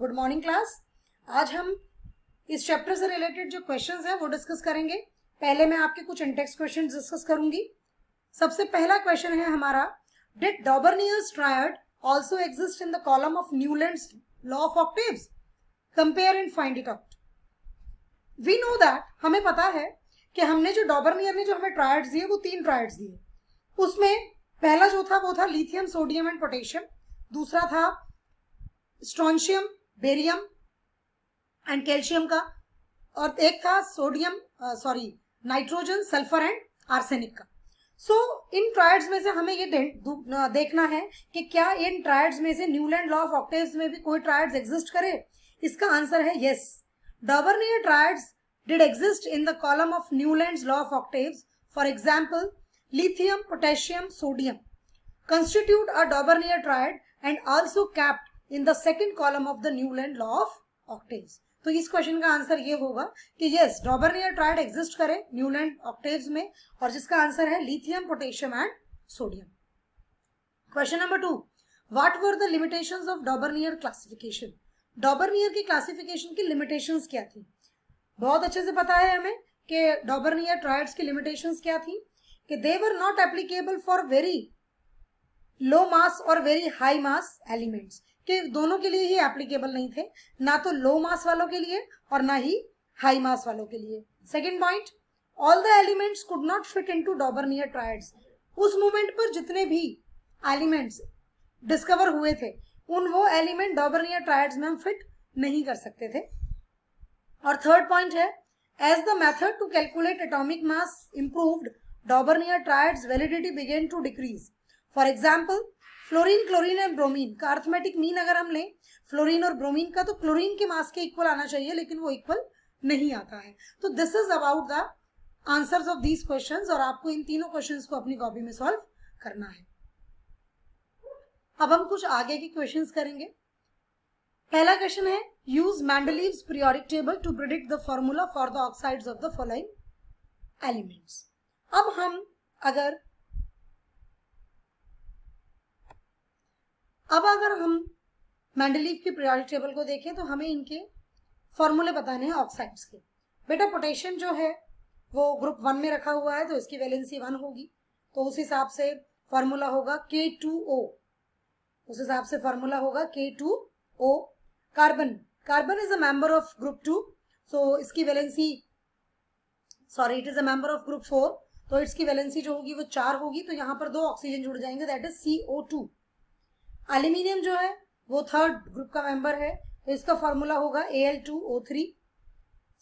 Good morning class. आज हम इस चैप्टर से रिलेटेड जो क्वेश्चंस हैं वो डिस्कस करेंगे। पहले मैं आपके कुछ इंटेक्स्ट क्वेश्चंस डिस्कस करूंगी। सबसे पहला क्वेश्चन है हमारा, did Dobereiner's triad also exist in the column of Newlands law of octaves? Compare and find it out. We know that, हमें पता है कि हमने जो डॉबर्नियर ने जो हमें ट्रायड्स दिए वो 3 ट्रायड्स दिए। उसमें पहला जो था वो था लिथियम, सोडियम एंड पोटेशियम। दूसरा था स्ट्रोंशियम, बेरियम एंड कैल्शियम का। और एक था नाइट्रोजन, सल्फर एंड आर्सेनिक का। सो इन ट्रायड्स में से हमें ये देखना है कि क्या इन ट्रायड्स में से न्यूलैंड लॉ ऑफ ऑक्टेव्स में भी कोई ट्रायड्स एग्जिस्ट करे। इसका आंसर है yes. डॉबर्नियर triads did exist in the column of Newlands law of octaves. For example, lithium, potassium, sodium constitute a Daubernier triad and also capped in the second column of the Newland law of octaves. तो इस question का answer ये होगा कि yes, डॉबर्नियर triad exist करे Newland octaves में, और जिसका आंसर है lithium, potassium and sodium. Question number 2, what were the limitations of डॉबर्नियर classification? डॉबर्नियर की क्लासिफिकेशन की लिमिटेशंस क्या थी? बहुत अच्छे से पता है हमें कि डॉबर्नियर ट्रायड्स की लिमिटेशंस क्या थी, कि they were not applicable for very low mass और very high mass elements, कि दोनों के लिए ही एप्लीकेबल नहीं थे, ना तो लो मास वालों के लिए और ना ही हाई मास वालों के लिए। Second point, all the elements could not fit into डॉबर्नियर triads. उस मोमेंट पर जितने भी एलिमेंट्स डिस्कवर हुए थे वो एलिमेंट डॉबर्नियर ट्रायड्स में हम फिट नहीं कर सकते थे। और थर्ड पॉइंट है, as the method to calculate atomic mass improved, Daubernier triads validity began to decrease. For example, fluorine, chlorine and bromine का अर्थमेटिक मीन अगर हम लें फ्लोरीन और ब्रोमीन का, तो क्लोरीन के मास के इक्वल आना चाहिए, लेकिन वो इक्वल नहीं आता है। तो this is about the answers of these questions, और आपको इन तीनों क्वेश्चंस को अपनी कॉपी में सॉल्व करना है। अब हम कुछ आगे के क्वेश्चंस करेंगे। पहला क्वेश्चन है, use Mendeleev's periodic table to predict the formula for the oxides of the following elements. अब अगर हम मेंडलीव की पीरियोडिक टेबल को देखें तो हमें इनके फॉर्मूले बताने हैं ऑक्साइड्स के। बेटा, पोटेशियम जो है वो ग्रुप 1 में रखा हुआ है, तो इसकी वैलेंसी 1 होगी, तो उस हिसाब से फॉर्मूला होगा K2O। उस हिसाब से फॉर्मूला होगा K2O। Carbon is a member of group 2, सो इसकी valency it is a member of group 4, तो इसकी वैलेंसी जो होगी वो 4 होगी, तो यहाँ पर 2 ऑक्सीजन जुड़ जाएंगे, दैट इज CO2। एल्यूमिनियम जो है वो थर्ड ग्रुप का मेंबर है, तो इसका फॉर्मूला होगा Al2O3।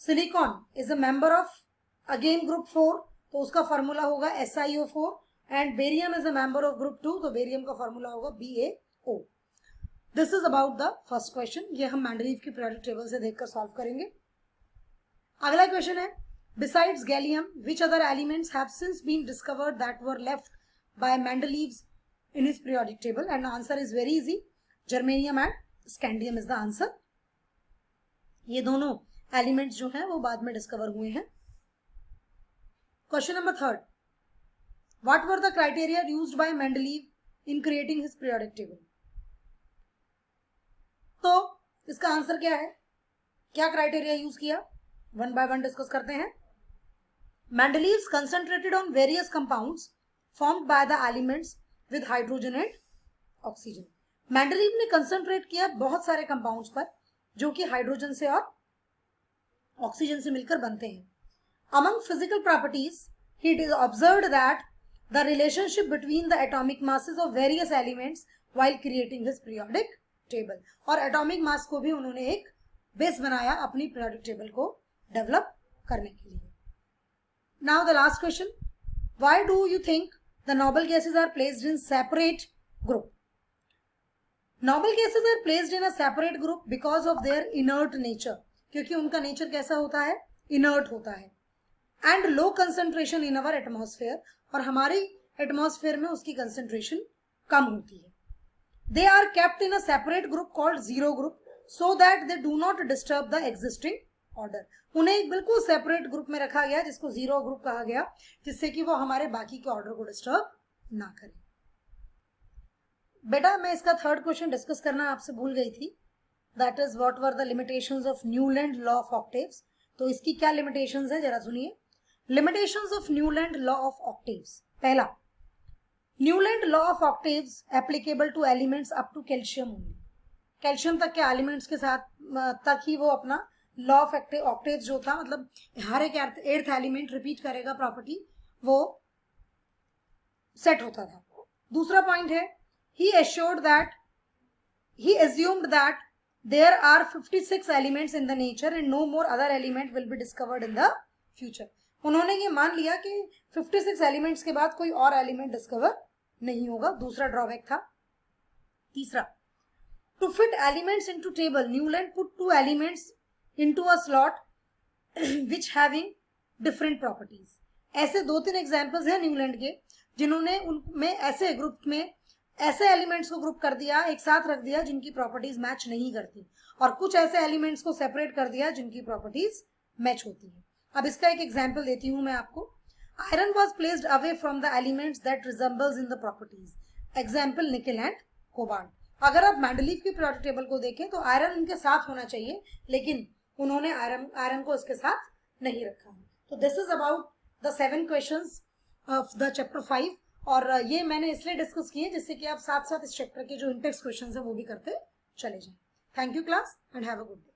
Silicon is a member of again group 4, तो उसका फॉर्मूला होगा SiO4। And barium is a member of group 2, तो बेरियम का फॉर्मूला होगा BaO। This is about the first question. ये हम मेंडलीव की पीरियोडिक टेबल से देखकर सॉल्व करेंगे। अगला क्वेश्चन है, besides gallium, which other elements have since been discovered that were left by Mendeleev in his periodic table? And the answer is very easy. Germanium and scandium is the answer. ये दोनों elements जो हैं वो बाद में discover हुए हैं। Question number 3, what were the criteria used by Mendeleev in creating his periodic table? तो इसका आंसर क्या है, क्या क्राइटेरिया यूज किया, वन बाय वन डिस्कस करते हैं। Mendeleev concentrated on various compounds formed by the elements with hydrogen and oxygen. Mendeleev ने concentrate किया बहुत सारे कंपाउंड्स पर जो कि हाइड्रोजन से और ऑक्सीजन से मिलकर बनते हैं। Among physical properties, he observed that the relationship between the atomic masses of various elements while creating his periodic table. और एटॉमिक मास को भी उन्होंने एक बेस बनाया अपनी पीरियोडिक टेबल को डेवलप करने के लिए। Now the last question, why do you think the noble gases are placed in separate group? Noble gases are placed in a separate group because of their inert nature, क्योंकि उनका nature कैसा होता है, inert होता है, and low concentration in our atmosphere, और हमारी atmosphere में उसकी कंसेंट्रेशन कम होती है। They are kept in a separate group called zero group so that they do not disturb the existing order. उन्हें एक बिल्कुल सेपरेट ग्रुप में रखा गया जिसको जीरो ग्रुप कहा गया, जिससे कि वो हमारे बाकी के ऑर्डर को डिस्टर्ब ना करे। बेटा, मैं इसका थर्ड क्वेश्चन डिस्कस करना आपसे भूल गई थी। That is what were the limitations of Newland law of octaves. तो इसकी क्या लिमिटेशंस है जरा सुनिए। Limitations of Newland law of octaves. पहला, Newland law of octaves applicable to elements up to calcium only. Calcium तक के एलिमेंट्स के साथ तक ही वो अपना लॉ ऑफ ऑक्टेव्स जो था, मतलब हर एक एर्थ एलिमेंट रिपीट करेगा प्रॉपर्टी, वो सेट होता था। दूसरा पॉइंट है, he assured that, he assumed that there are 56 elements in the nature and no more other element will be discovered in the future. उन्होंने ये मान लिया कि 56 एलिमेंट्स के बाद कोई और एलिमेंट डिस्कवर नहीं होगा। दूसरा ड्रॉबैक था। तीसरा, to fit elements into table, Newland put 2 elements into a slot which having different properties. ऐसे 2-3 एग्जांपल्स हैं न्यूलैंड के, जिन्होंने उनमें ऐसे ग्रुप में ऐसे एलिमेंट्स को ग्रुप कर दिया, एक साथ रख दिया जिनकी प्रॉपर्टीज मैच नहीं करती, और कुछ ऐसे एलिमेंट्स को सेपरेट कर दिया जिनकी प्रॉपर्टीज मैच होती है। अब इसका एक एग्जांपल देती हूं मैं आपको। Iron was placed away from the elements that resembles in the properties. Example, nickel and cobalt. अगर आप मेंडलीफ की पीरियोडिक टेबल को देखें तो आयरन इनके साथ होना चाहिए, लेकिन उन्होंने आयरन को इसके साथ नहीं रखा है। तो this is about the 7 questions of the chapter 5, और ये मैंने इसलिए डिस्कस किए जिससे कि आप साथ साथ इस चैप्टर के जो इंटेक्स क्वेश्चंस है वो भी करते चले जाएं। Thank you class and have a good day.